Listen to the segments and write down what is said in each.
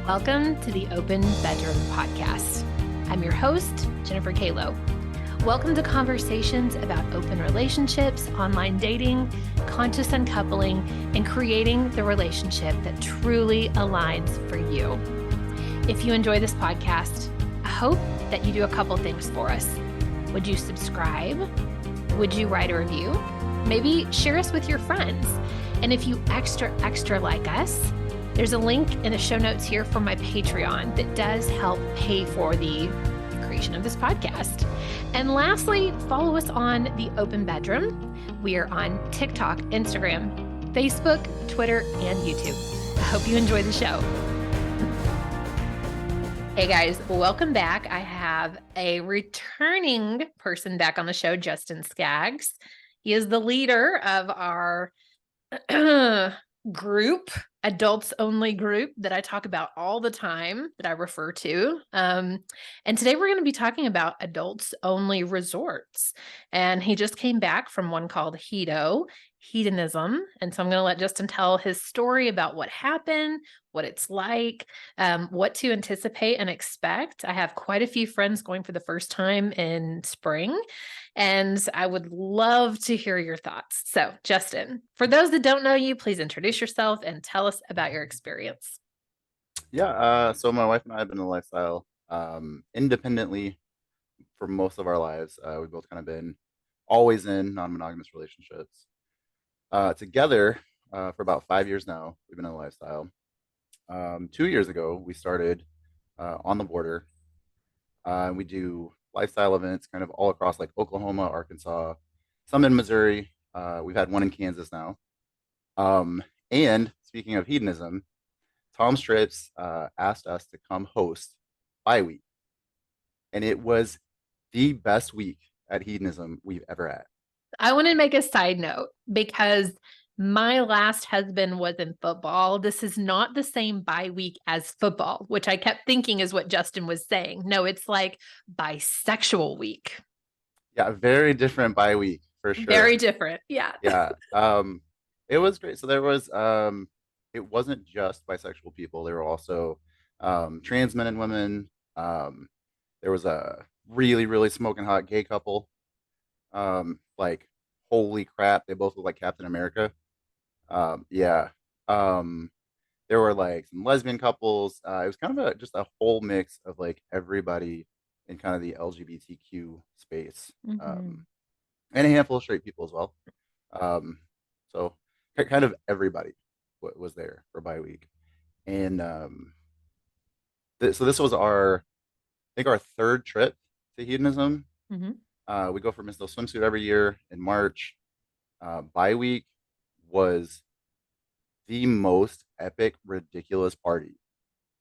Welcome to the Open Bedroom Podcast. I'm your host, Jennifer Kalo. Welcome to conversations about open relationships, online dating, conscious uncoupling, and creating the relationship that truly aligns for you. If you enjoy this podcast, I hope that you do a couple things for us. Would you subscribe? Would you write a review? Maybe share us with your friends. And if you extra like us, there's a link in the show notes here for my Patreon that does help pay for the creation of this podcast. And lastly, follow us on the Open Bedroom. We are on TikTok, Instagram, Facebook, Twitter, and YouTube. I hope you enjoy the show. Hey guys, welcome back. I have a returning person back on the show, Justin Skaggs. He is the leader of our group, adults only group that I talk about all the time, that I refer to. And today we're going to be talking about adults only resorts. And he just came back from one called Hedonism. And so I'm going to let Justin tell his story about what happened, what it's like, what to anticipate and expect. I have quite a few friends going for the first time in spring, and I would love to hear your thoughts. So, Justin, for those that don't know you, please introduce yourself and tell us about your experience. Yeah, so my wife and I have been in the lifestyle independently for most of our lives. We've both kind of been always in non-monogamous relationships. Together for about 5 years now, we've been in the lifestyle. 2 years ago, we started on the border. We do lifestyle events kind of all across like Oklahoma, Arkansas, some in Missouri. We've had one in Kansas now. And speaking of hedonism, Tom Strips asked us to come host bi-week, and it was the best week at hedonism we've ever had. I want to make a side note because my last husband was in football. This is not the same bi-week as football, which I kept thinking is what Justin was saying. No, it's like bisexual week. Yeah, very different bi-week for sure. Very different. Yeah. Yeah. It was great. So there was it wasn't just bisexual people. There were also trans men and women. There was a really, really smoking hot gay couple. Like holy crap, they both look like Captain America. Yeah. Um, there were like some lesbian couples. It was kind of just a whole mix of like everybody in kind of the LGBTQ space, Mm-hmm. and a handful of straight people as well. Um, so kind of everybody was there for bi week, and so this was I think our third trip to hedonism. Mm-hmm. We go for Miss No Swimsuit every year in March. Bi week was the most epic, ridiculous party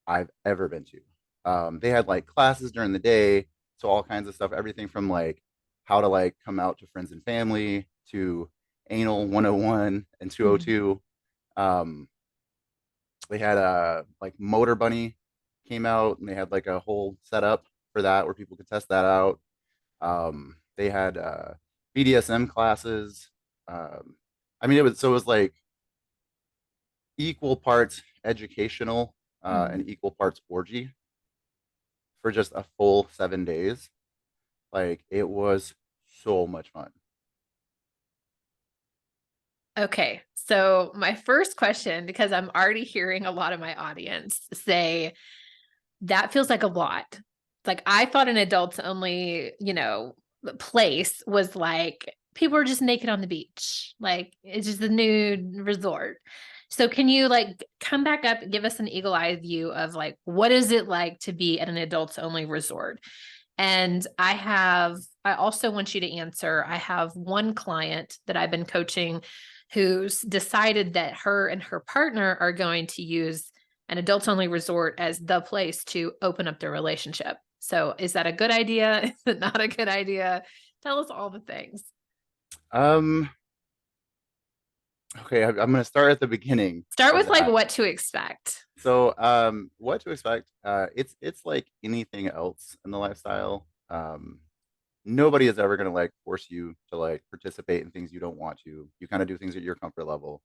I've ever been to. They had like classes during the day, so all kinds of stuff, everything from like how to like come out to friends and family to anal 101 and 202. Um, they had a like Motor Bunny came out, and they had like a whole setup for that where people could test that out. They had BDSM classes. Um, I mean, it was like equal parts educational Mm-hmm. and equal parts orgy for just a full 7 days. Like it was so much fun. Okay. So my first question, because I'm already hearing a lot of my audience say that feels like a lot. Like I thought an adults only, place was like people are just naked on the beach. Like it's just a nude resort. So can you like come back up and give us an eagle eye view of like what is it like to be at an adults only resort? And I also want you to answer. I have one client that I've been coaching who's decided that her and her partner are going to use an adults only resort as the place to open up their relationship. So is that a good idea? Is it not a good idea? Tell us all the things. Um, okay, I'm gonna start at the beginning Start of with like that. what to expect. So, what to expect? It's like anything else in the lifestyle. Nobody is ever gonna like force you to like participate in things you don't want to. You kind of do things at your comfort level.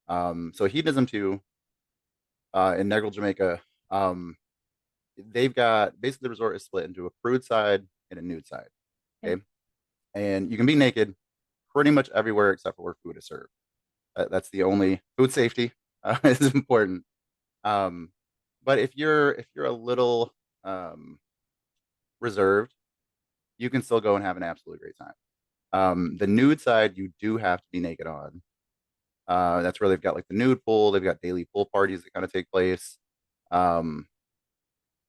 So hedonism too, in Negril, Jamaica. Um, they've got basically the resort is split into a prude side and a nude side. Okay. Okay, and you can be naked pretty much everywhere except for where food is served. That's the only food safety is important. Um, but if you're a little reserved, you can still go and have an absolute great time. The nude side, you do have to be naked on. That's where they've got like the nude pool. They've got daily pool parties that kind of take place. Um,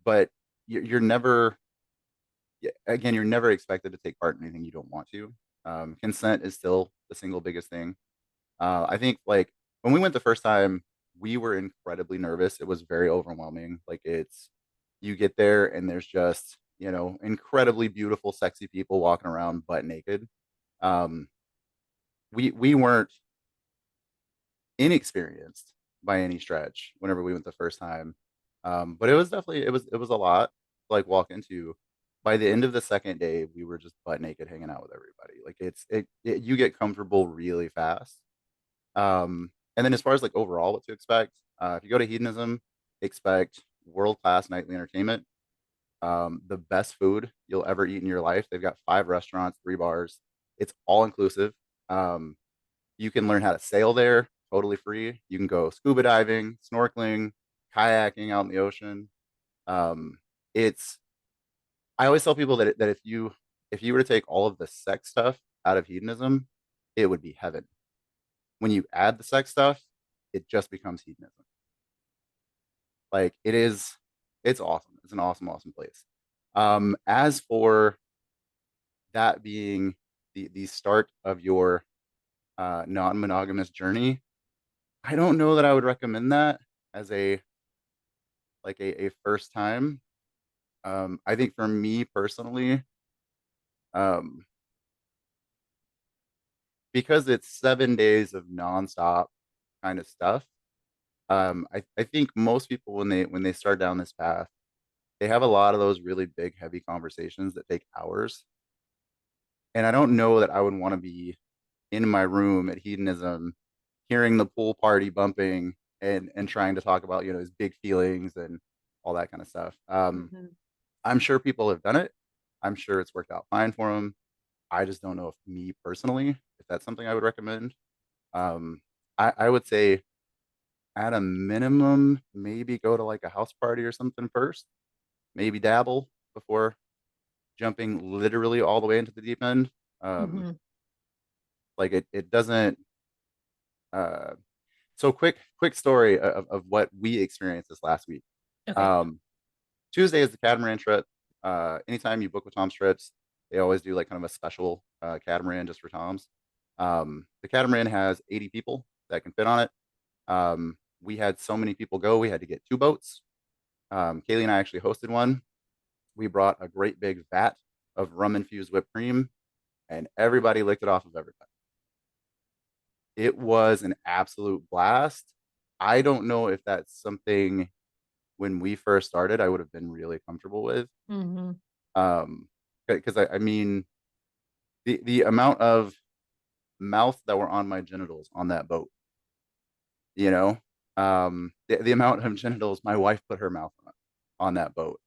but you're never, again, you're never expected to take part in anything you don't want to. Consent is still the single biggest thing. I think like when we went the first time, we were incredibly nervous. It was very overwhelming. Like you get there and there's just, incredibly beautiful, sexy people walking around butt naked. Um, we weren't inexperienced by any stretch whenever we went the first time. But it was a lot to like walk into. By the end of the second day, we were just butt naked hanging out with everybody. Like you get comfortable really fast. And then as far as like overall what to expect, if you go to hedonism, expect world class nightly entertainment, the best food you'll ever eat in your life. They've got 5 restaurants, 3 bars. It's all inclusive. Um, you can learn how to sail there totally free. You can go scuba diving, snorkeling, kayaking out in the ocean. Um, it's I always tell people that if you were to take all of the sex stuff out of hedonism, it would be heaven. When you add the sex stuff, it just becomes hedonism. Like it's awesome. It's an awesome, awesome place. As for that being the start of your non-monogamous journey, I don't know that I would recommend that as a first time. I think for me personally, um, because it's 7 days of nonstop kind of stuff. I think most people when they start down this path, they have a lot of those really big, heavy conversations that take hours. And I don't know that I would want to be in my room at hedonism, hearing the pool party bumping and trying to talk about his big feelings and all that kind of stuff. Mhm. I'm sure people have done it. I'm sure it's worked out fine for them. I just don't know if me personally, if that's something I would recommend. Um, I would say at a minimum, maybe go to like a house party or something first. Maybe dabble before jumping literally all the way into the deep end. Um, Mhm. like it doesn't. Uh, so quick story of what we experienced this last week. Okay. Um, Tuesday is the catamaran trip. Anytime you book with Tom's Trips, they always do like kind of a special catamaran just for Tom's. The catamaran has 80 people that can fit on it. We had so many people go, we had to get 2 boats. Kaylee and I actually hosted one. We brought a great big vat of rum infused whipped cream, and everybody licked it off of everybody. It was an absolute blast. I don't know if that's something when we first started I would have been really comfortable with. Mhm. Because I mean the amount of mouth that were on my genitals on that boat, you know, the amount of genitals my wife put her mouth on that boat,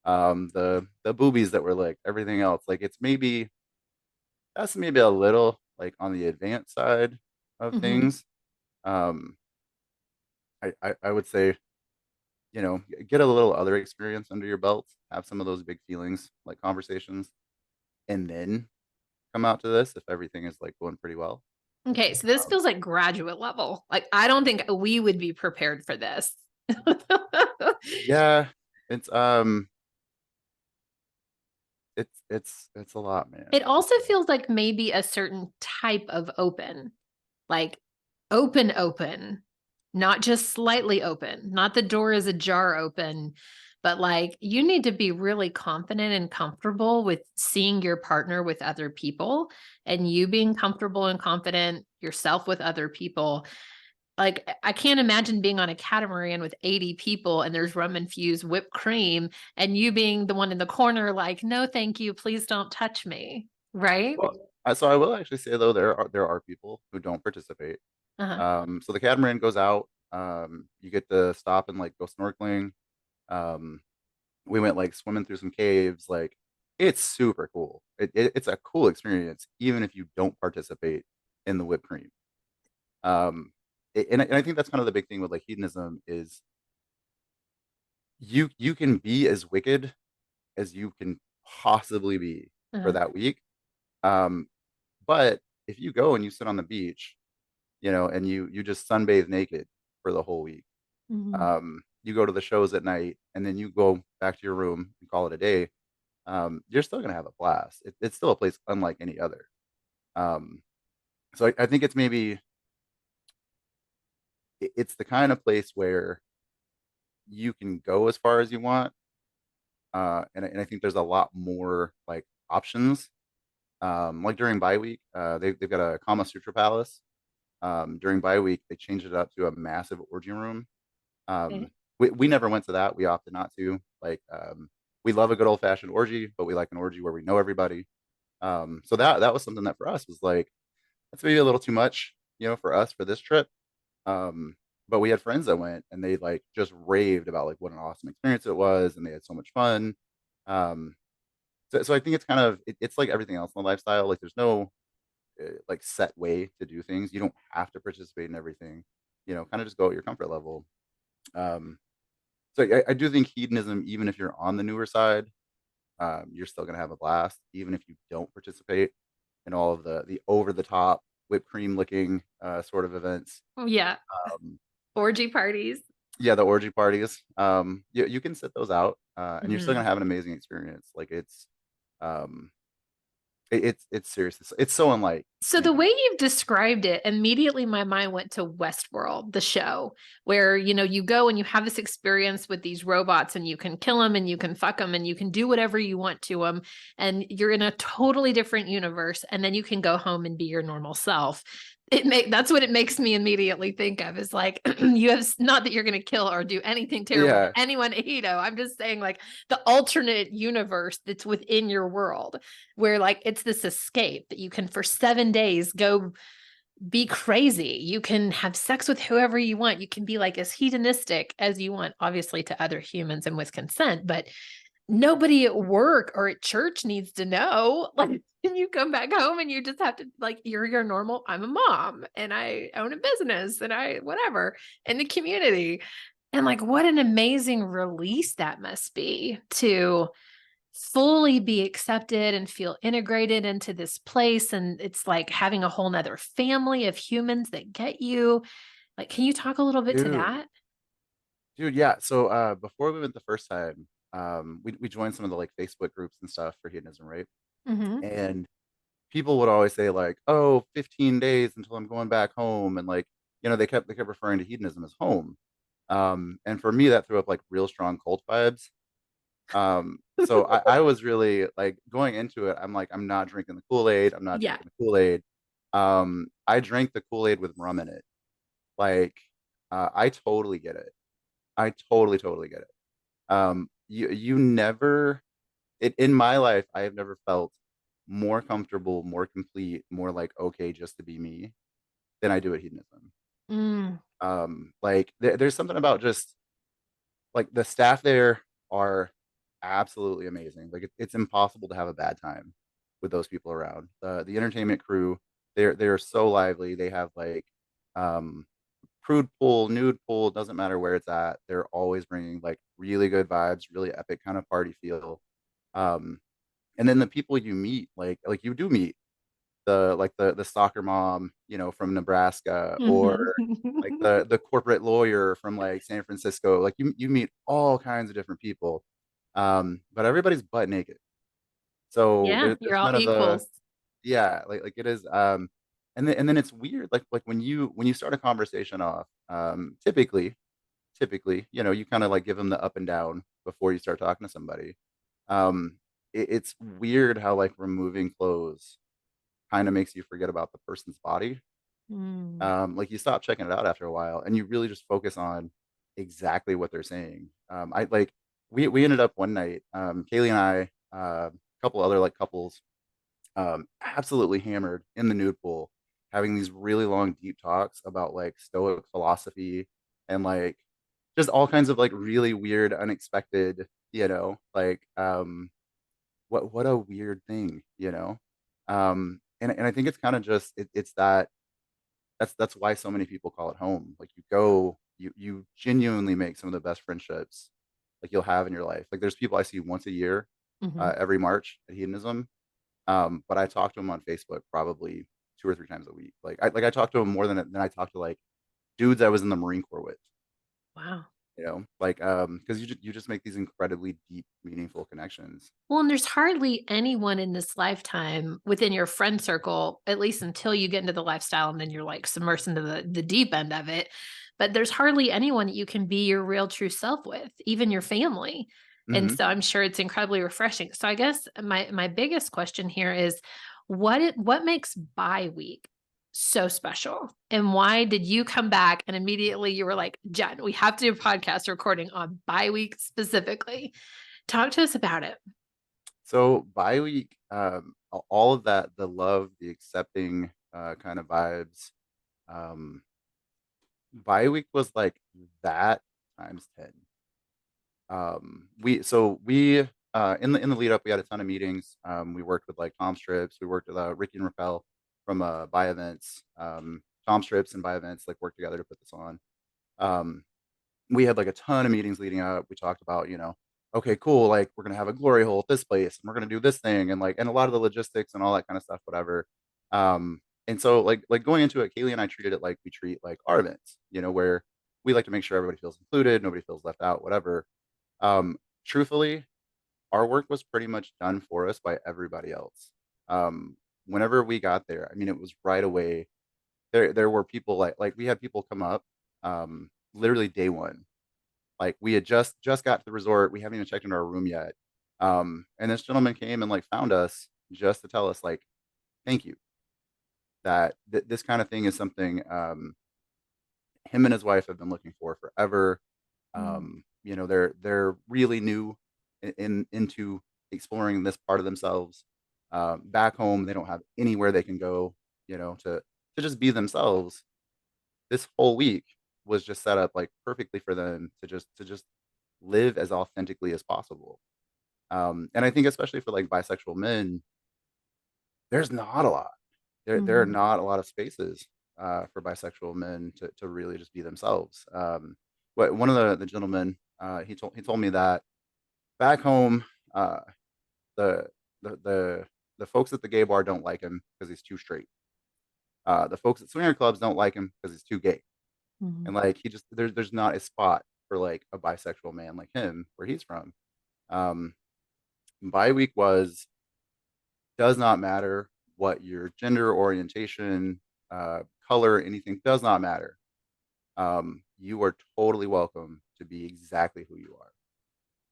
the boobies that were licked, everything else. Like that's maybe a little like on the advanced side of Mhm. things. Um, I would say get a little other experience under your belt, have some of those big feelings like conversations, and then come out to this if everything is like going pretty well. Okay, so this Um, feels like graduate level. Like I don't think we would be prepared for this. yeah, it's it's a lot, man. It It's also a lot. feels like maybe a certain type of open, like open, open, not just slightly open, not the door is ajar open, but like you need to be really confident and comfortable with seeing your partner with other people and you being comfortable and confident yourself with other people. Like I can't imagine being on a catamaran with 80 people and there's rum infused whipped cream and you being the one in the corner like, no, thank you, please don't touch me. Right? Well, so I will actually say though there are people who don't participate. Uh-huh. So the catamaran goes out. You get to stop and like go snorkeling. Um, we went like swimming through some caves. Like it's super cool. It's a cool experience, even if you don't participate in the whipped cream. Um, and I think that's kind of the big thing with like hedonism is you can be as wicked as you can possibly be for Uh, that week. Um, but if you go and you sit on the beach, and you just sunbathe naked for the whole week, mhm. you go to the shows at night, and then you go back to your room and call it a day. You're still gonna have a blast. It's still a place unlike any other. Um, so I think it's maybe it's the kind of place where you can go as far as you want, and I think there's a lot more like options. Like during bye week, they've got a Kama Sutra palace. During bye week, they changed it up to a massive orgy room. Okay. We never went to that. We opted not to. Like, we love a good old fashioned orgy, but we like an orgy where we know everybody. So that was something that for us was like that's maybe a little too much, for us for this trip. Um, but we had friends that went and they like just raved about like what an awesome experience it was, and they had so much fun. Um, so I think it's kind of it's like everything else in the lifestyle. Like there's no like set way to do things. You don't have to participate in everything. Kind of just go at your comfort level. Um, so I do think hedonism, even if you're on the newer side, you're still gonna have a blast, even if you don't participate in all of the over the top whipped cream licking sort of events. Yeah. Um, Orgy parties. yeah, the orgy parties. You can sit those out, and you're still gonna Mhm. have an amazing experience. Like um, it's serious. It's so unlike So the anything. way you've described it, immediately my mind went to Westworld, the show, where you go and you have this experience with these robots and you can kill them and you can fuck them and you can do whatever you want to them and you're in a totally different universe and then you can go home and be your normal self. That's what it makes me immediately think of is like you have not that you're going to kill or do anything terrible to Yeah, anyone, I'm just saying like the alternate universe that's within your world where like it's this escape that you can for 7 days go be crazy. You can have sex with whoever you want. You can be like as hedonistic as you want, obviously to other humans and with consent, but nobody at work or at church needs to know. Like, and you come back home and you just have to like you're your normal. I'm a mom and I own a business and I whatever in the community. And like what an amazing release that must be to fully be accepted and feel integrated into this place. And it's like having a whole nother family of humans that get you. Like, can you talk a little bit to dude, that? yeah. So before we went the first time, we joined some of the like Facebook groups and stuff for hedonism, right? Mm-hmm. And people would always say like, "Oh, 15 days until I'm going back home," and like, they kept referring to hedonism as home. And for me, that threw up like real strong cult vibes. So I was really like going into it. I'm like, I'm not drinking the Kool-Aid. I'm not Yeah. drinking the Kool-Aid. I drank the Kool-Aid with rum in it. Like, I totally get it. I totally, totally get it. You never in my life, I have never felt more comfortable, more complete, more like okay just to be me than I do at hedonism. Mm, Like there's something about just like the staff there are absolutely amazing. Like it's impossible to have a bad time with those people around. The entertainment crew, they're so lively. They have like um prude pool, nude pool, doesn't matter where it's at. They're always bringing like really good vibes, really epic kind of party feel. Um, and then the people you meet, like you do meet the soccer mom, from Nebraska, or like mhm. the corporate lawyer from like San Francisco. Like you meet all kinds of different people, but everybody's butt naked. So Yeah, you're there's all none of the equals. yeah, like it is. And then it's weird. Like when you start a conversation off, typically, you kind of like give them the up and down before you start talking to somebody. Um, it's weird how like removing clothes kind of makes you forget about the person's body. Mm. Like you stop checking it out after a while, and you really just focus on exactly what they're saying. I like we ended up one night, Kaylee and I, a couple other like couples, absolutely hammered in the nude pool, having these really long, deep talks about like Stoic philosophy and like just all kinds of like really weird, unexpected, like what a weird thing, and I think it's kind of just it's that's why so many people call it home. Like you genuinely make some of the best friendships like you'll have in your life. Like there's people I see once a year, Mhm. every March at Hedonism. But I talk to them on Facebook probably 2 or 3 times a week. Like I talk to them more than I talk to like dudes I was in the Marine Corps with. Wow. Like because you just make these incredibly deep, meaningful connections. Well, and there's hardly anyone in this lifetime within your friend circle, at least until you get into the lifestyle and then you're like submersed into the deep end of it. But there's hardly anyone that you can be your real true self with, even your family. And Hmm. so I'm sure it's incredibly refreshing. So I guess my biggest question here is what makes bi week so special? And why did you come back and immediately you were like, Jen, we have to do a podcast recording on bi week specifically? Talk to us about it. So bi week, all of that, the love, the accepting kind of vibes. Um, bi week was like that times 10. We in the lead up, we had a ton of meetings. We worked with like Tom Strips, we worked with Ricky and Rappel from Bi Events. Tom Strips and Bi Events like worked together to put this on. Um, we had like a ton of meetings leading up. We talked about, okay, cool, like we're gonna have a glory hole at this place, and we're gonna do this thing, and a lot of the logistics and all that kind of stuff, whatever. And so like going into it, Kaylee and I treated it like we treat like our events, where we like to make sure everybody feels included, nobody feels left out, whatever. Truthfully, our work was pretty much done for us by everybody else. Um, Whenever we got there, I mean, it was right away. There were people like we had people come up, literally day one. Like we had just got to the resort, we haven't even checked into our room yet. And this gentleman came and like found us just to tell us like, thank you. That this kind of thing is something him and his wife have been looking for forever. Mm, They're really new into exploring this part of themselves. Back home, they don't have anywhere they can go, to just be themselves. This whole week was just set up like perfectly for them to just live as authentically as possible. And I think especially for like bisexual men, there's not a lot. There are mhm, not a lot of spaces for bisexual men to really just be themselves. What one of the gentlemen he told me that back home, uh, the the the the folks at the gay bar don't like him because he's too straight. The folks at swinger clubs don't like him because he's too gay. And mhm, like he just there's not a spot for like a bisexual man like him where he's from. Um, Bi week was does not matter what your gender orientation, color, anything does not matter. You are totally welcome to be exactly who you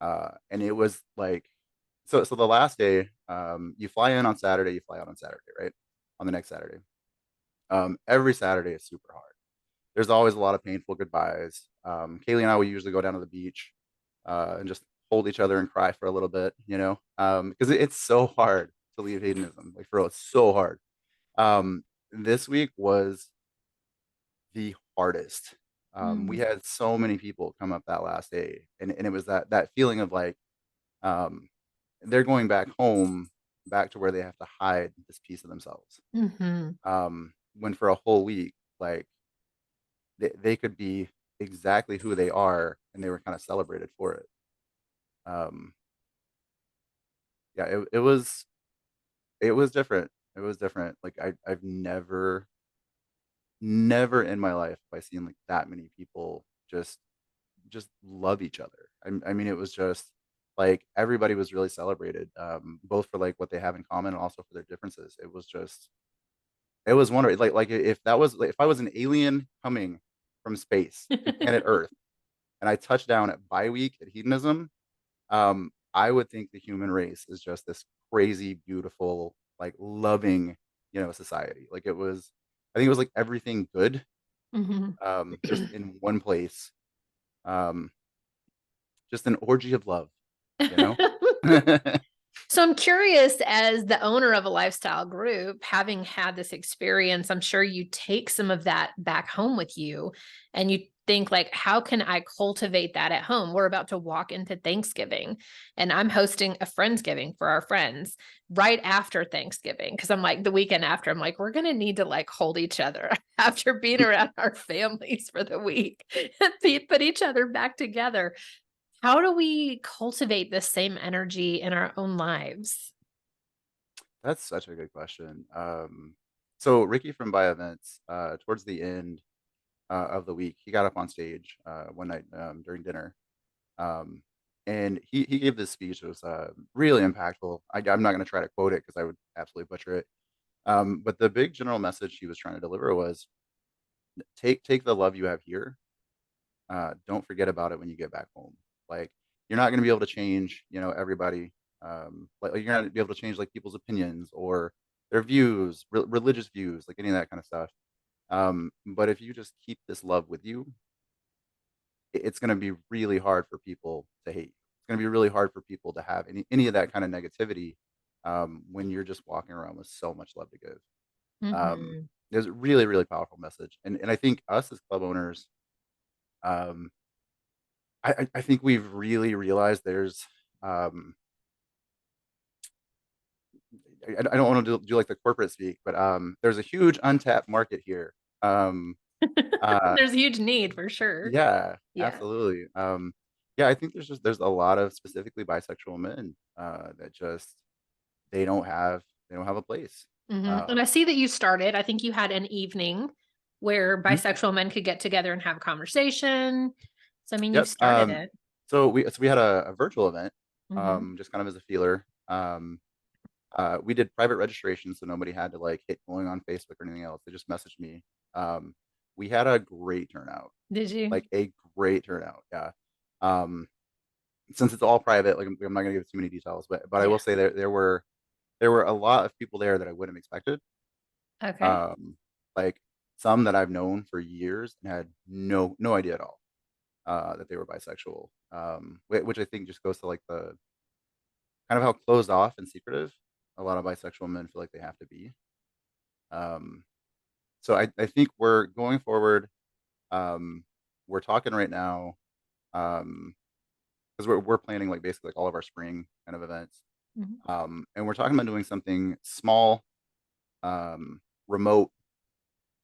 are. And it was like, so the last day, you fly in on Saturday, you fly out on Saturday, right? On the next Saturday. Every Saturday is super hard. There's always a lot of painful goodbyes. Kaylee and I, we usually go down to the beach and just hold each other and cry for a little bit, because it's so hard to leave hedonism. Like for real, it's so hard. This week was the hardest. We mm, had so many people come up that last day, and it was that feeling of like um, they're going back home, back to where they have to hide this piece of themselves. mhm. When for a whole week, like they could be exactly who they are, and they were kind of celebrated for it. Um, yeah, it was different. It was different. Like I've never in my life have I seen like that many people just love each other. I mean, it was just like everybody was really celebrated, both for like what they have in common and also for their differences. It was wonderful. Like if that was like, if I was an alien coming from space to planet Earth and I touched down at bi week at hedonism, I would think the human race is just this crazy, beautiful, like loving, society. Like it was, I think it was like everything good, Mhm. just in one place. Um, just an orgy of love, you know? So I'm curious, as the owner of a lifestyle group, having had this experience, I'm sure you take some of that back home with you, and think like, how can I cultivate that at home? We're about to walk into Thanksgiving and I'm hosting a Friendsgiving for our friends right after Thanksgiving. Cause I'm like the weekend after, I'm like, we're going to need to like hold each other after being around our families for the week and put each other back together. How do we cultivate this same energy in our own lives? That's such a good question. So Ricky from By Events, towards the end of the week, he got up on stage one night during dinner, um, and he gave this speech. It was really impactful. I'm not going to try to quote it because I would absolutely butcher it. But the big general message he was trying to deliver was take the love you have here. Don't forget about it when you get back home. Like you're not going to be able to change, everybody. Like you're not going to be able to change like people's opinions or their views, religious views, like any of that kind of stuff. But if you just keep this love with you, it's going to be really hard for people to hate you. It's going to be really hard for people to have any of that kind of negativity when you're just walking around with so much love to give. Um, Mm-hmm. there's a really, really powerful message. And I think us as club owners, um, I think we've really realized there's, um, I don't want to do like the corporate speak, but there's a huge untapped market here. Um, uh, There's a huge need for sure. yeah, Yeah. absolutely. Yeah, I think there's a lot of specifically bisexual men that just they don't have a place. Mm-hmm. Uh, And I see that you started, I think you had an evening where mhm, bisexual men could get together and have a conversation. So, I mean, you've yep. started it. So we had a virtual event, Mm-hmm. just kind of as a feeler. We did private registration, so nobody had to like hit going on Facebook or anything else. They just messaged me. Um, we had a great turnout, Did you? like a great turnout. Yeah. Um, since it's all private, like I'm not gonna give too many details, but I will Yeah. say there were a lot of people there that I wouldn't have expected. Okay. Um, like some that I've known for years and had no idea at all that they were bisexual. Which I think just goes to like the kind of how closed off and secretive a lot of bisexual men feel like they have to be. Um, so I think we're going forward. Um, we're talking right now because we're planning like basically like all of our spring kind of events. Mhm. And we're talking about doing something small, remote,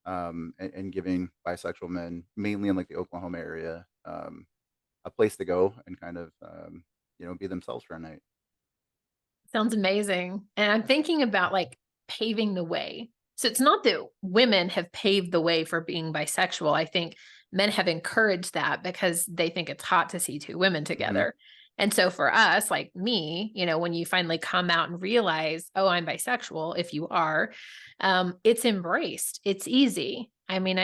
and giving bisexual men, mainly in like the Oklahoma area, a place to go and kind of, be themselves for a night. Sounds amazing. And I'm thinking about like paving the way. So it's not that women have paved the way for being bisexual. I think men have encouraged that because they think it's hot to see two women Hmm. together. And so for us, like me, when you finally come out and realize, oh, I'm bisexual, if you are, it's embraced. It's easy. I mean,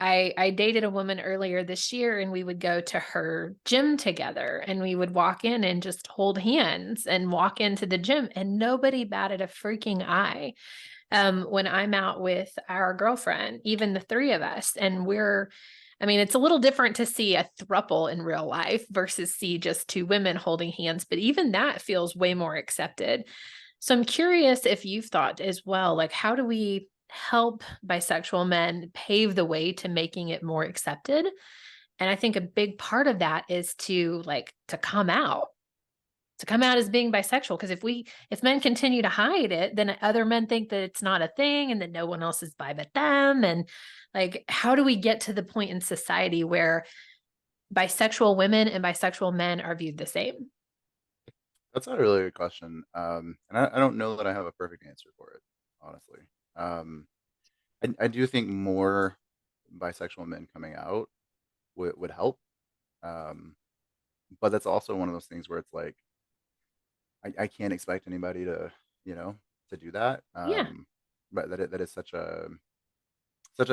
I dated a woman earlier this year and we would go to her gym together and we would walk in and just hold hands and walk into the gym and nobody batted a freaking eye. When I'm out with our girlfriend, even the three of us, and I mean, it's a little different to see a throuple in real life versus see just two women holding hands, but even that feels way more accepted. So I'm curious if you've thought as well, like, how do we help bisexual men pave the way to making it more accepted? And I think a big part of that is to come out as being bisexual. Because if men continue to hide it, then other men think that it's not a thing and that no one else is bi but them. And like, how do we get to the point in society where bisexual women and bisexual men are viewed the same? That's a really good question. And I don't know that I have a perfect answer for it, honestly. Um, I do think more bisexual men coming out would help. Um, but that's also one of those things where it's like I can't expect anybody to, you know, to do that. Yeah. But that is such a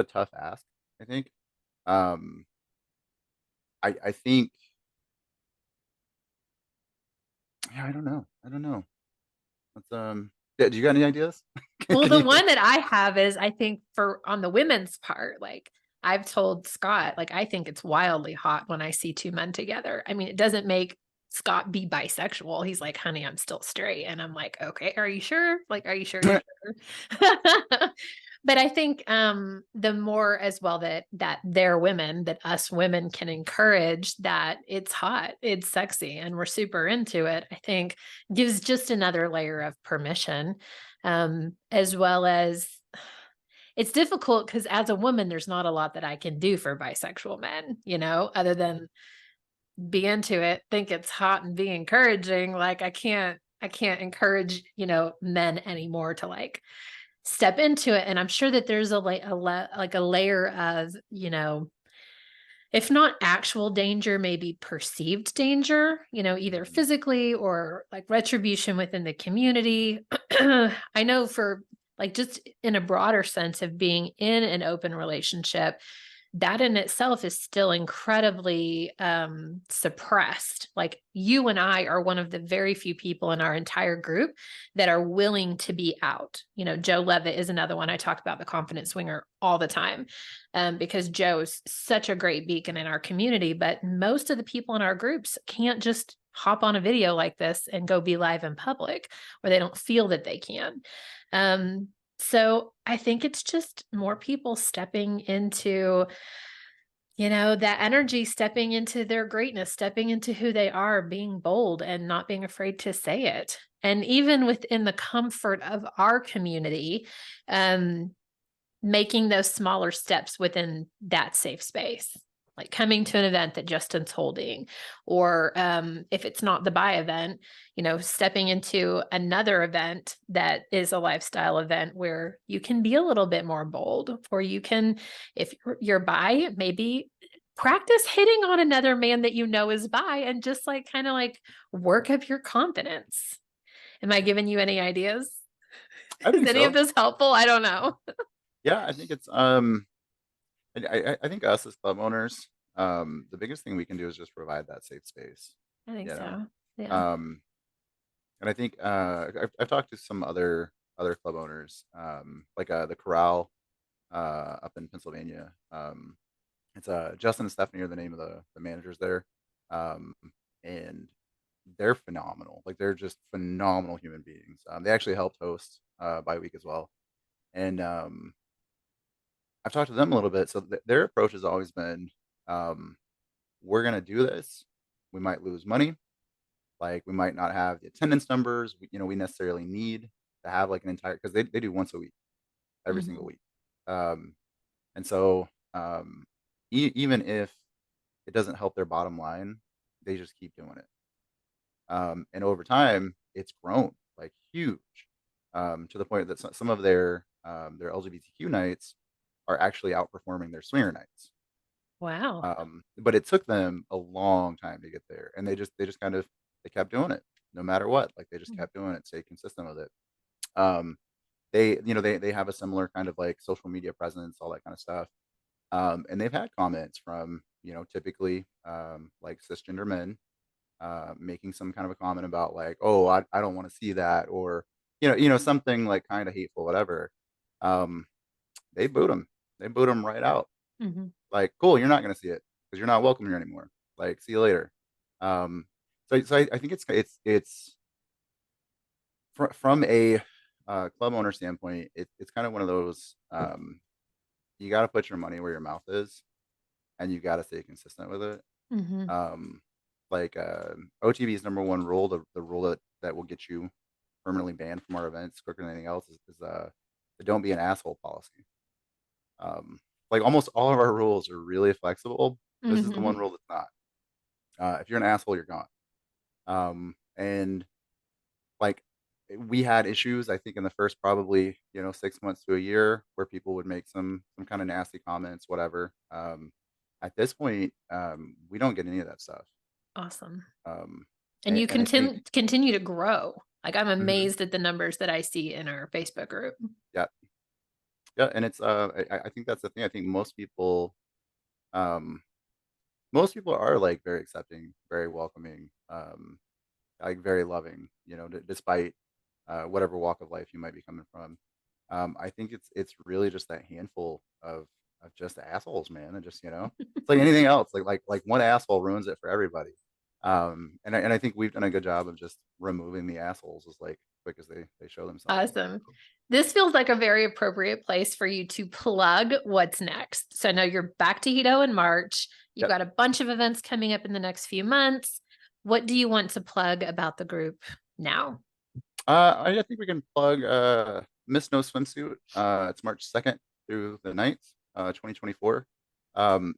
tough ask, I think. Um, I think, yeah, I don't know. I don't know. Let's yeah, do you got any ideas? Well, Can the you one that I have is I think for on the women's part, like I've told Scott, like I think it's wildly hot when I see two men together. I mean, it doesn't make Scott be bisexual. He's like, honey, I'm still straight. And I'm like, okay, are you sure? Like, are you sure you're sure? But I think the more as well that they're women, that us women can encourage that it's hot, it's sexy, and we're super into it, I think gives just another layer of permission. As well as it's difficult because as a woman, there's not a lot that I can do for bisexual men, other than be into it, think it's hot and be encouraging. Like I can't encourage, men anymore to like step into it. And I'm sure that there's like a layer of, if not actual danger, maybe perceived danger, either Mhm. physically or like retribution within the community. I know for like just in a broader sense of being in an open relationship, that in itself is still incredibly suppressed. Like you and I are one of the very few people in our entire group that are willing to be out. Joe Levitt is another one. I talk about the confident swinger all the time because Joe is such a great beacon in our community. But most of the people in our groups can't just hop on a video like this and go be live in public, or they don't feel that they can. So I think it's just more people stepping into, that energy, stepping into their greatness, stepping into who they are, being bold and not being afraid to say it. And even within the comfort of our community, making those smaller steps within that safe space, like coming to an event that Justin's holding, or if it's not the bi event, stepping into another event that is a lifestyle event where you can be a little bit more bold, or you can, if you're bi, maybe practice hitting on another man that is bi and just like kind of like work up your confidence. Am I giving you any ideas? I Is think any of so. this helpful? I don't know. Yeah, I think it's I think us as club owners, the biggest thing we can do is just provide that safe space, I think you know. so. Yeah. Um, and I think I've talked to some other club owners, like the Corral up in Pennsylvania. It's Justin and Stephanie are the name of the managers there, um, and they're phenomenal. Like they're just phenomenal human beings. They actually helped host by week as well, and I've talked to them a little bit. So their approach has always been, um, we're gonna do this. We might lose money, like we might not have the attendance numbers. We necessarily need to have like an entire because they do once a week, every single Mhm. week, um, and so even if it doesn't help their bottom line, they just keep doing it. And over time, it's grown like huge, to the point that some of their LGBTQ nights are actually outperforming their swinger nights. Wow. But it took them a long time to get there, and they just kind of they kept doing it no matter what. Like they just Mm. kept doing it, stayed consistent with it. Um, they have a similar kind of like social media presence, all that kind of stuff. And they've had comments from typically like cisgender men making some kind of a comment about like, oh, I don't want to see that, or something like kind of hateful, whatever. Um, they boot them. They boot them right out. Mhm. Like, cool, you're not going to see it because you're not welcome here anymore. Like, see you later. Um, so I think it's from a club owner standpoint, it's kind of one of those, you got to put your money where your mouth is, and you got to stay consistent with it. Mhm. Um, like OTB's number one rule, the rule that will get you permanently banned from our events quicker than anything else is the don't be an asshole policy. Um, like almost all of our rules are really flexible. This is the one Mhm. rule that's not. If you're an asshole, you're gone. And like we had issues, I think, in the first probably 6 months to a year where people would make some kind of nasty comments, whatever. At this point, we don't get any of that stuff. Awesome. Um, And and, you and I think, continue to grow. Like I'm mhm, amazed at the numbers that I see in our Facebook group. yeah, yeah, and it's I think that's the thing. I think um, most people are like very accepting, very welcoming, like very loving. Despite whatever walk of life you might be coming from. I think it's really just that handful of just assholes, man, and just it's like anything else. Like one asshole ruins it for everybody. And I think we've done a good job of just removing the assholes as like quick as they show themselves. Awesome. This feels like a very appropriate place for you to plug what's next. So I know you're back to Hedo in March. You've Yep. got a bunch of events coming up in the next few months. What do you want to plug about the group now? I think we can plug Miss No Swimsuit. It's March 2nd through the 9th, 2024.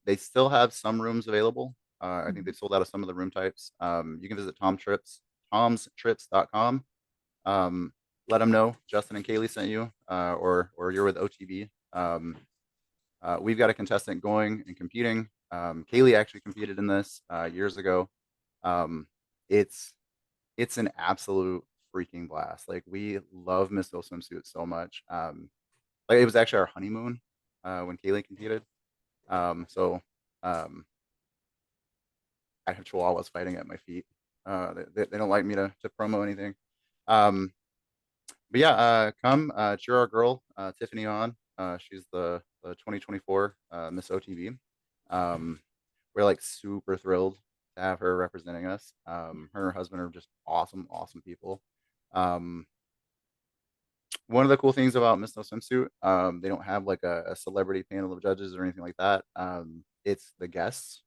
They still have some rooms available. I think they've sold out of some of the room types. You can visit tomstrips.com. Let them know Justin and Kaylee sent you, or you're with OTB. We've got a contestant going and competing. Kaylee actually competed in this years ago. It's an absolute freaking blast. Like, we love Miss No Swimsuit so much. Like, it was actually our honeymoon when Kaylee competed. So I have chihuahuas fighting at my feet. They don't like me to promo anything. But yeah, come cheer our girl Tiffany on. She's the 2024 Miss OTV. We're like super thrilled to have her representing us. Her and her husband are just awesome people. One of the cool things about Miss No Swimsuit, they don't have like a celebrity panel of judges or anything like that. It's the guests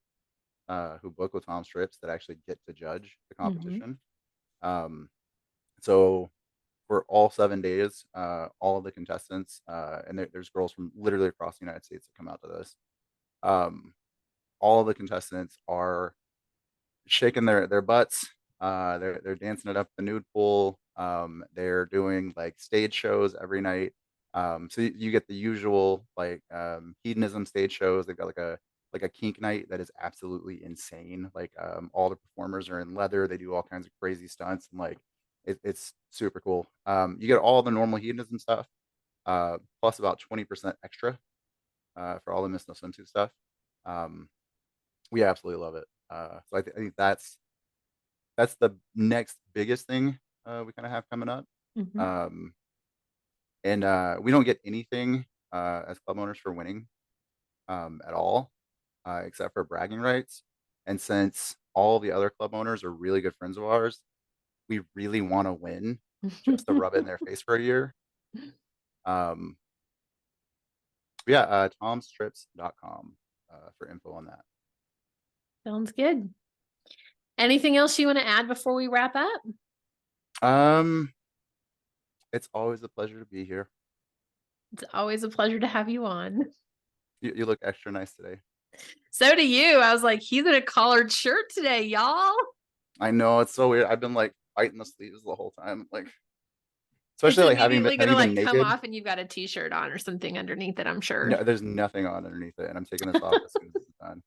who book with Tom Strips that actually get to judge the competition. So for all 7 days, all of the contestants, and there's girls from literally across the United States that come out to this. All of the contestants are shaking their butts. They're dancing it up the nude pool. They're doing like stage shows every night. So you get the usual like hedonism stage shows. They've got like a kink night that is absolutely insane. Like all the performers are in leather. They do all kinds of crazy stunts, and like it's super cool. You get all the normal hedonism stuff, plus about 20% extra for all the Miss No Swimsuit stuff. We absolutely love it. So I think that's the next biggest thing we kind of have coming up. Um, and we don't get anything as club owners for winning at all, except for bragging rights. And since all the other club owners are really good friends of ours, we really want to win just to rub it in their face for a year. Yeah, tomstrips.com for info on that. Sounds good. Anything else you want to add before we wrap up? It's always a pleasure to be here. It's always a pleasure to have you on. You look extra nice today. So do you. I was like, he's in a collared shirt today, y'all. I know, it's so weird. I've been like fighting the sleeves the whole time, like especially like having gonna been like naked. come off and you've got a t-shirt on or something underneath it, I'm sure. No, there's nothing on underneath it, and I'm taking this off as soon as it's done.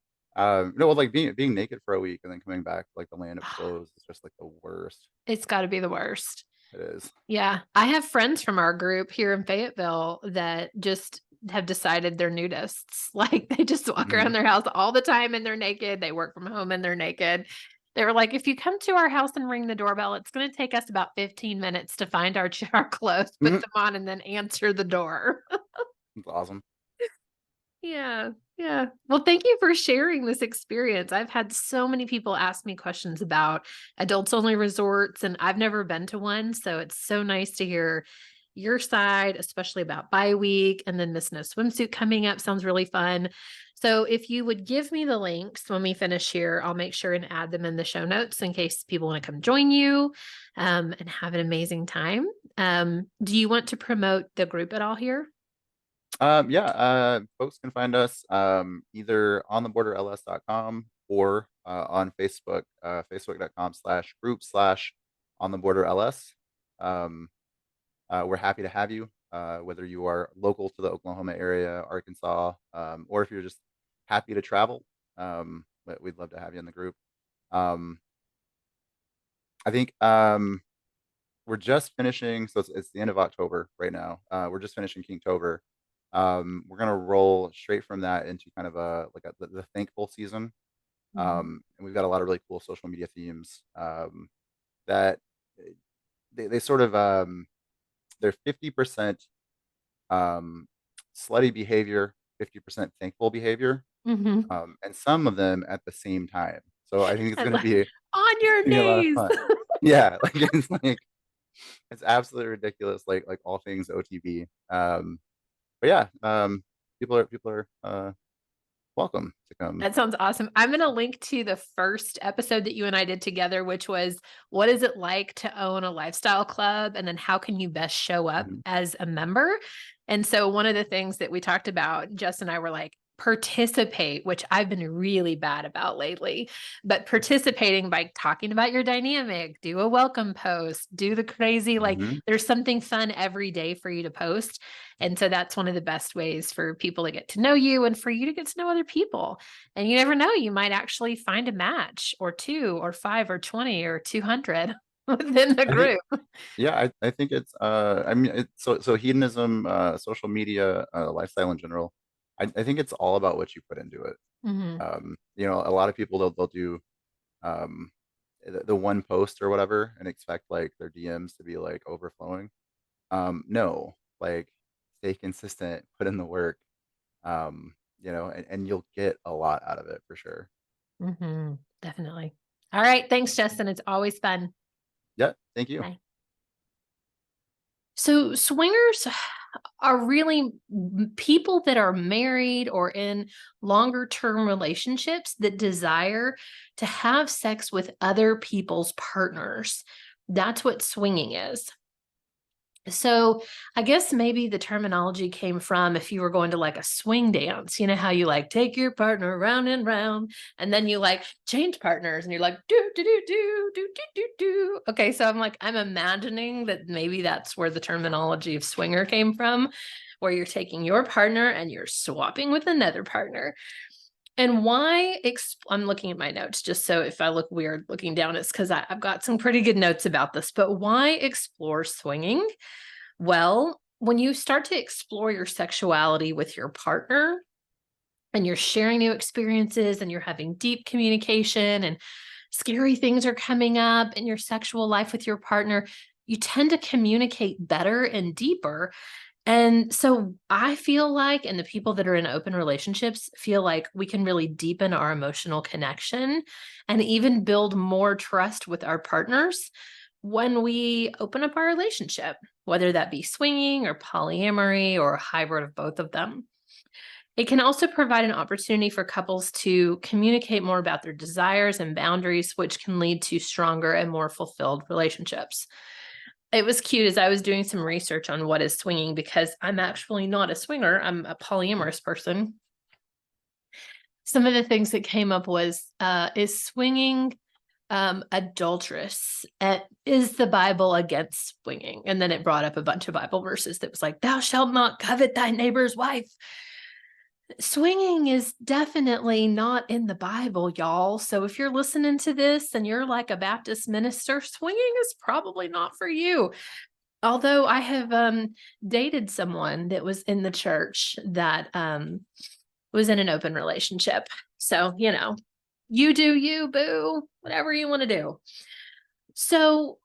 No, like being naked for a week and then coming back to like the land of clothes is just like the worst. It's got to be the worst. It is. Yeah. I have friends from our group here in Fayetteville that just have decided they're nudists. Like they just walk around their house all the time and they're naked. They work from home and they're naked. They were like, if you come to our house and ring the doorbell, it's going to take us about 15 minutes to find our clothes, put them on, and then answer the door. It's awesome. Yeah. Yeah. Well, thank you for sharing this experience. I've had so many people ask me questions about adults only resorts, and I've never been to one. So it's so nice to hear your side, especially about bi-week, and then Miss No Swimsuit coming up sounds really fun. So if you would give me the links when we finish here, I'll make sure and add them in the show notes in case people want to come join you and have an amazing time. Do you want to promote the group at all here? Yeah, folks can find us either on theborderls.com or on Facebook, facebook.com/group/ontheborderls. We're happy to have you, whether you are local to the Oklahoma area, Arkansas, or if you're just happy to travel. But we'd love to have you in the group. I think we're just finishing, so it's the end of October right now. We're just finishing Kinktober. We're gonna roll straight from that into kind of the thankful season. And we've got a lot of really cool social media themes that they sort of they're 50% slutty behavior, 50% thankful behavior, and some of them at the same time. So I think it's gonna be on your a lot of knees. fun. Yeah, like it's like It's absolutely ridiculous, like all things OTB. But yeah, people are welcome to come. That sounds awesome. I'm going to link to the first episode that you and I did together, which was what is it like to own a lifestyle club? And then how can you best show up Mhm. as a member? And so one of the things that we talked about, Jess and I were like, participate, which I've been really bad about lately, but participating by talking about your dynamic, do a welcome post, do the crazy, like Mhm. there's something fun every day for you to post. And so that's one of the best ways for people to get to know you and for you to get to know other people. And you never know, you might actually find a match or two or five or 20 or 200 within the I think group. yeah, I think it's I mean it's so hedonism, social media, lifestyle in general. I think it's all about what you put into it. Mhm. You know, a lot of people they'll do um the one post or whatever and expect like their DMs to be like overflowing. No, like stay consistent, put in the work, you know, and you'll get a lot out of it for sure. Mhm. Definitely. All right. Thanks, Justin. It's always fun. Yeah, thank you. Bye. So, swingers are really people that are married or in longer term relationships that desire to have sex with other people's partners. That's what swinging is. So I guess maybe the terminology came from if you were going to like a swing dance, you know how you like take your partner round and round, and then you like change partners and you're like do do do do do do do do. Okay, so I'm imagining that maybe that's where the terminology of swinger came from, where you're taking your partner and you're swapping with another partner. And why I'm looking at my notes just so if I look weird looking down, it's because I've got some pretty good notes about this. But why explore swinging? Well, when you start to explore your sexuality with your partner and you're sharing new experiences and you're having deep communication and scary things are coming up in your sexual life with your partner, you tend to communicate better and deeper. And so I feel like, and the people that are in open relationships feel like we can really deepen our emotional connection and even build more trust with our partners when we open up our relationship, whether that be swinging or polyamory or a hybrid of both of them. It can also provide an opportunity for couples to communicate more about their desires and boundaries, which can lead to stronger and more fulfilled relationships. It was cute as I was doing some research on what is swinging because I'm actually not a swinger, I'm a polyamorous person. Some of the things that came up was is swinging adulterous? Is the Bible against swinging? And then it brought up a bunch of Bible verses that was like, thou shalt not covet thy neighbor's wife. Swinging is definitely not in the Bible, y'all. So if you're listening to this and you're like a Baptist minister, swinging is probably not for you. Although I have dated someone that was in the church that was in an open relationship. So, you know, you do you, boo, whatever you want to do. So,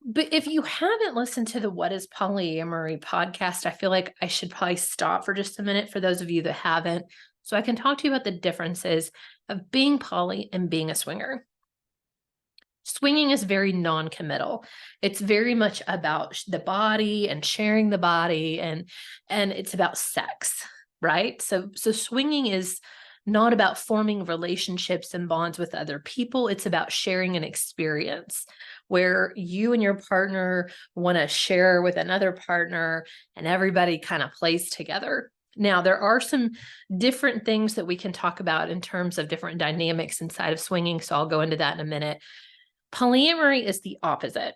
but if you haven't listened to the What is Polyamory podcast, I feel like I should probably stop for just a minute for those of you that haven't, so I can talk to you about the differences of being poly and being a swinger. Swinging is very non-committal. It's very much about the body and sharing the body and it's about sex, right? So swinging is not about forming relationships and bonds with other people. It's about sharing an experience where you and your partner want to share with another partner and everybody kind of plays together. Now, there are some different things that we can talk about in terms of different dynamics inside of swinging. So I'll go into that in a minute. Polyamory is the opposite.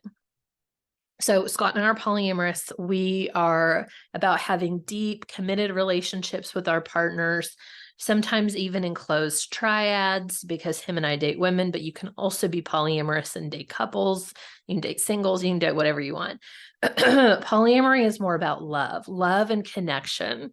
So Scott and I are polyamorous. We are about having deep, committed relationships with our partners, sometimes even in closed triads because him and I date women, but you can also be polyamorous and date couples. You can date singles, you can date whatever you want. Polyamory is more about love and connection.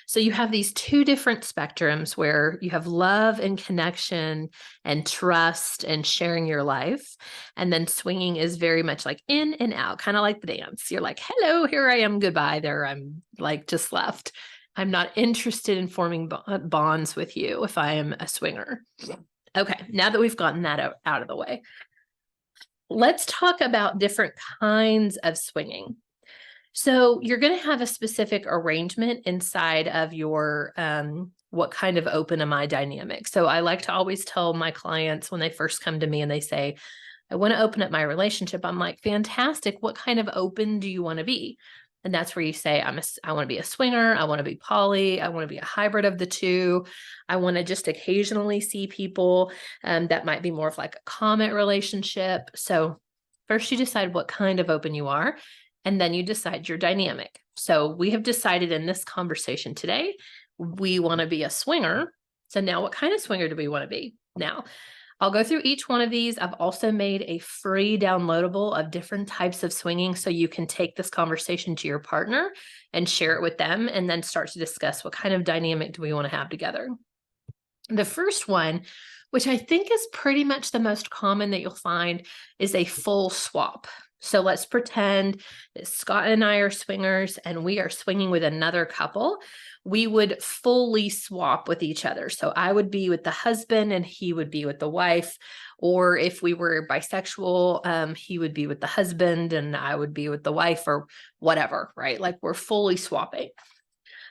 So you have these two different spectrums where you have love and connection and trust and sharing your life. And then swinging is very much like in and out, kind of like the dance. You're like, hello, here I am. Goodbye. There, I'm like just left. I'm not interested in forming bonds with you if I am a swinger. Okay, now that we've gotten that out of the way, let's talk about different kinds of swinging. So you're going to have a specific arrangement inside of your what kind of open am I dynamic. So I like to always tell my clients when they first come to me and they say, I want to open up my relationship. I'm like, fantastic. What kind of open do you want to be? And that's where you say, I want to be a swinger. I want to be poly. I want to be a hybrid of the two. I want to just occasionally see people that might be more of like a common relationship. So first you decide what kind of open you are, and then you decide your dynamic. So we have decided in this conversation today, we want to be a swinger. So now what kind of swinger do we want to be? Now, I'll go through each one of these. I've also made a free downloadable of different types of swinging so you can take this conversation to your partner and share it with them and then start to discuss what kind of dynamic do we want to have together. The first one, which I think is pretty much the most common that you'll find, is a full swap. So let's pretend that Scott and I are swingers and we are swinging with another couple. We would fully swap with each other. So I would be with the husband and he would be with the wife. Or if we were bisexual, he would be with the husband and I would be with the wife, or whatever, right? Like we're fully swapping.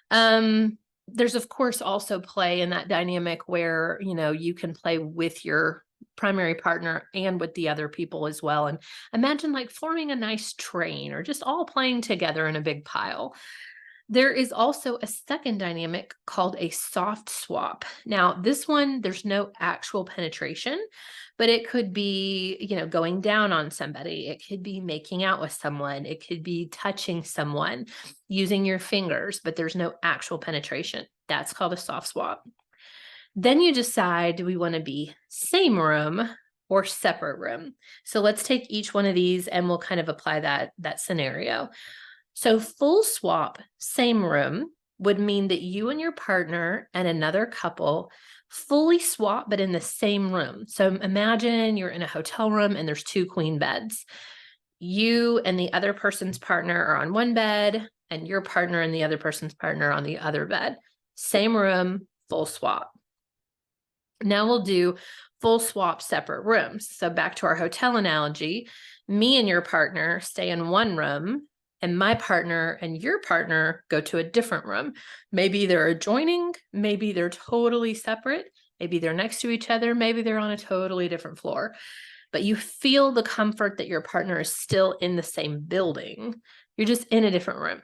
There's of course also play in that dynamic where, you can play with your primary partner and with the other people as well. And imagine like forming a nice train or just all playing together in a big pile. There is also a second dynamic called a soft swap. Now, this one, there's no actual penetration, but it could be, going down on somebody. It could be making out with someone. It could be touching someone using your fingers, but there's no actual penetration. That's called a soft swap. Then you decide, do we want to be same room or separate room? So let's take each one of these and we'll kind of apply that scenario. So full swap, same room would mean that you and your partner and another couple fully swap, but in the same room. So imagine you're in a hotel room and there's 2 queen beds. You and the other person's partner are on one bed and your partner and the other person's partner on the other bed. Same room, full swap. Now we'll do full swap, separate rooms. So back to our hotel analogy, me and your partner stay in one room and my partner and your partner go to a different room. Maybe they're adjoining, maybe they're totally separate, maybe they're next to each other, maybe they're on a totally different floor. But you feel the comfort that your partner is still in the same building. You're just in a different room.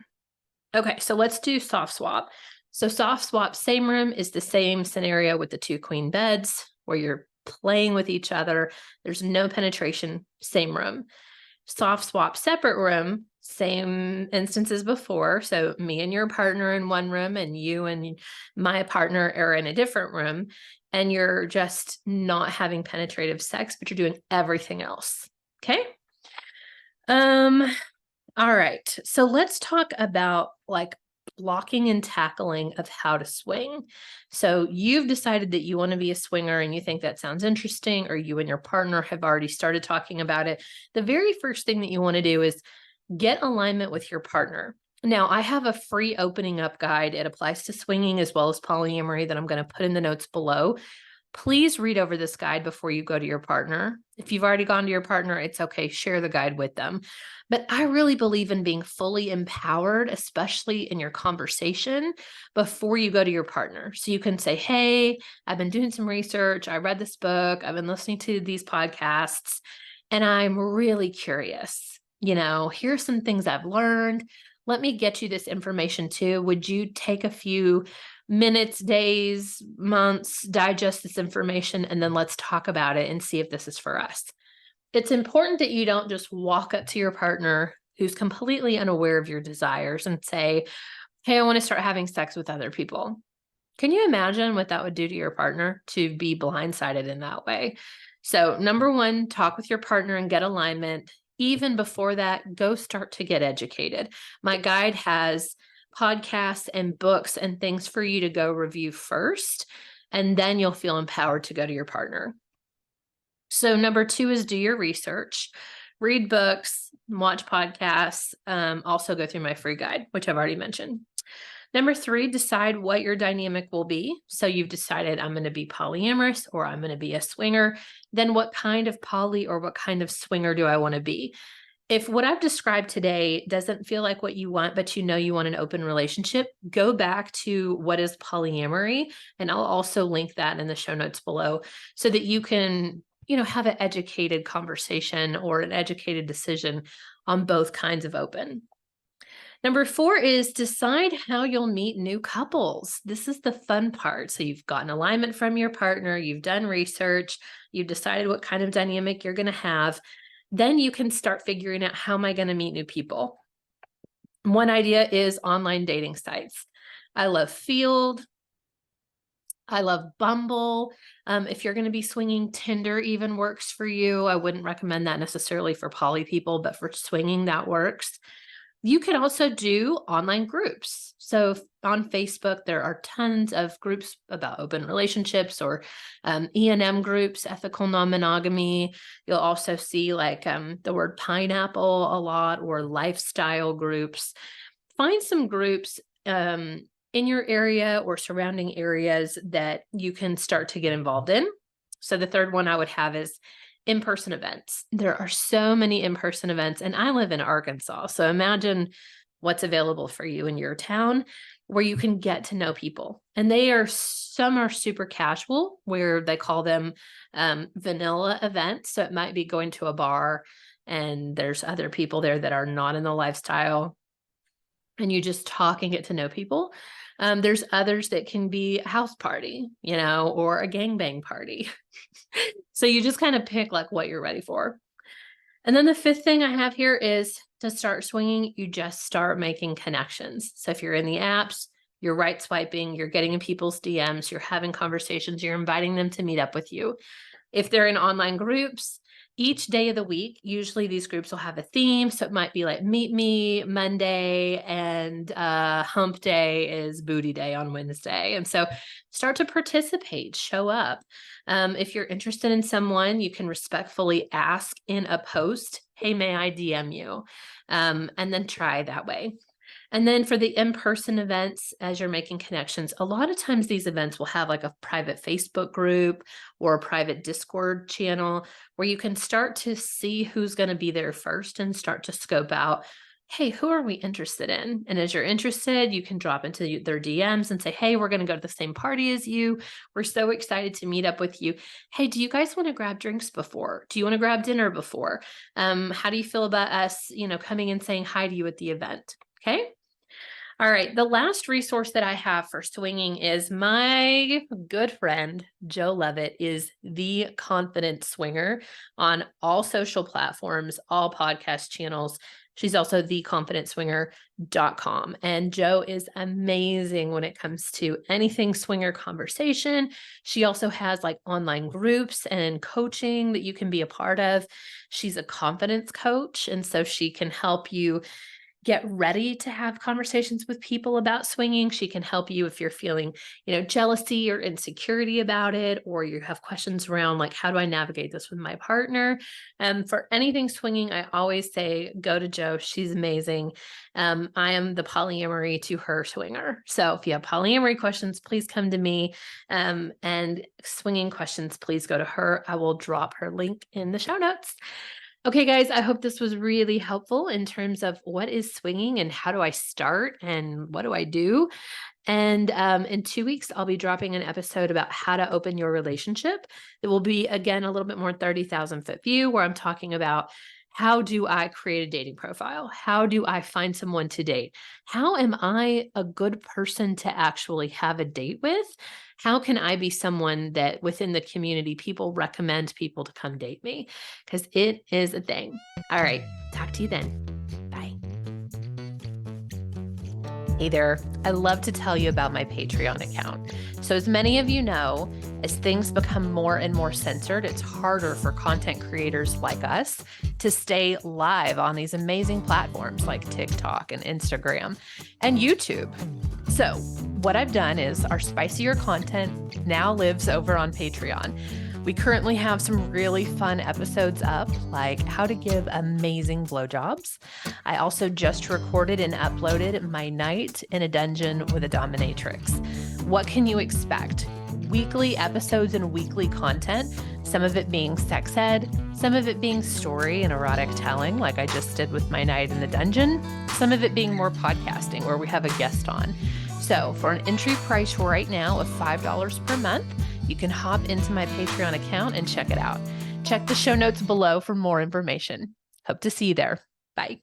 Okay, so let's do soft swap. So soft swap, same room is the same scenario with the 2 queen beds where you're playing with each other. There's no penetration, same room. Soft swap, separate room, same instances before. So me and your partner in one room and you and my partner are in a different room and you're just not having penetrative sex, but you're doing everything else. Okay. All right. So let's talk about like blocking and tackling of how to swing. So you've decided that you want to be a swinger and you think that sounds interesting, or you and your partner have already started talking about it. The very first thing that you want to do is get alignment with your partner. Now, I have a free opening up guide. It applies to swinging as well as polyamory that I'm going to put in the notes below. Please read over this guide before you go to your partner. If you've already gone to your partner, it's okay. Share the guide with them. But I really believe in being fully empowered, especially in your conversation before you go to your partner. So you can say, hey, I've been doing some research. I read this book. I've been listening to these podcasts, and I'm really curious. Here's some things I've learned. Let me get you this information too. Would you take a few minutes, days, months, digest this information, and then let's talk about it and see if this is for us. It's important that you don't just walk up to your partner who's completely unaware of your desires and say, hey, I want to start having sex with other people. Can you imagine what that would do to your partner to be blindsided in that way? So number one, talk with your partner and get alignment. Even before that, go start to get educated. My guide has podcasts and books and things for you to go review first, and then you'll feel empowered to go to your partner. So number 2 is do your research, read books, watch podcasts, also go through my free guide, which I've already mentioned. Number 3, decide what your dynamic will be. So you've decided I'm going to be polyamorous or I'm going to be a swinger. Then what kind of poly or what kind of swinger do I want to be? If what I've described today doesn't feel like what you want, but you know you want an open relationship, go back to what is polyamory. And I'll also link that in the show notes below so that you can, have an educated conversation or an educated decision on both kinds of open. Number 4 is decide how you'll meet new couples. This is the fun part. So you've gotten alignment from your partner, you've done research, you've decided what kind of dynamic you're going to have. Then you can start figuring out, how am I going to meet new people? One idea is online dating sites. I love Field. I love Bumble. If you're going to be swinging, Tinder even works for you. I wouldn't recommend that necessarily for poly people, but for swinging, that works. You can also do online groups. So on Facebook, there are tons of groups about open relationships, or E&M groups, ethical non-monogamy. You'll also see like the word pineapple a lot, or lifestyle groups. Find some groups in your area or surrounding areas that you can start to get involved in. So the third one I would have is in-person events. There are so many in-person events, and I live in Arkansas. So imagine what's available for you in your town where you can get to know people. And some are super casual, where they call them vanilla events. So it might be going to a bar and there's other people there that are not in the lifestyle, and you just talk and get to know people. There's others that can be a house party, or a gangbang party. So you just kind of pick like what you're ready for. And then the 5th thing I have here is, to start swinging, you just start making connections. So if you're in the apps, you're right swiping, you're getting in people's DMs, you're having conversations, you're inviting them to meet up with you. If they're in online groups, each day of the week, usually these groups will have a theme. So it might be like Meet Me Monday, and Hump Day is Booty Day on Wednesday. And so start to participate, show up. If you're interested in someone, you can respectfully ask in a post, hey, may I DM you? And then try that way. And then for the in-person events, as you're making connections, a lot of times these events will have like a private Facebook group or a private Discord channel where you can start to see who's going to be there first and start to scope out, hey, who are we interested in? And as you're interested, you can drop into their DMs and say, hey, we're going to go to the same party as you. We're so excited to meet up with you. Hey, do you guys want to grab drinks before? Do you want to grab dinner before? How do you feel about us, coming and saying hi to you at the event? Okay. All right. The last resource that I have for swinging is my good friend, Joe Levitt, is the confident swinger on all social platforms, all podcast channels. She's also theconfidentswinger.com. And Joe is amazing when it comes to anything swinger conversation. She also has like online groups and coaching that you can be a part of. She's a confidence coach. And so she can help you get ready to have conversations with people about swinging. She can help you if you're feeling, jealousy or insecurity about it, or you have questions around like, how do I navigate this with my partner? For anything swinging, I always say, go to Jo. She's amazing. I am the polyamory to her swinger. So if you have polyamory questions, please come to me. And swinging questions, please go to her. I will drop her link in the show notes. Okay, guys, I hope this was really helpful in terms of what is swinging and how do I start and what do I do? And in 2 weeks, I'll be dropping an episode about how to open your relationship. It will be, again, a little bit more 30,000 foot view, where I'm talking about, how do I create a dating profile? How do I find someone to date? How am I a good person to actually have a date with? How can I be someone that within the community, people recommend people to come date me? Because it is a thing. All right. Talk to you then. Bye. Hey there. I love to tell you about my Patreon account. So as many of you know, as things become more and more censored, it's harder for content creators like us to stay live on these amazing platforms like TikTok and Instagram and YouTube. So what I've done is, our spicier content now lives over on Patreon. We currently have some really fun episodes up, like how to give amazing blowjobs. I also just recorded and uploaded my night in a dungeon with a dominatrix. What can you expect? Weekly episodes and weekly content, some of it being sex ed, some of it being story and erotic telling, like I just did with my night in the dungeon, some of it being more podcasting where we have a guest on. So for an entry price right now of $5 per month, you can hop into my Patreon account and check it out. Check the show notes below for more information. Hope to see you there. Bye.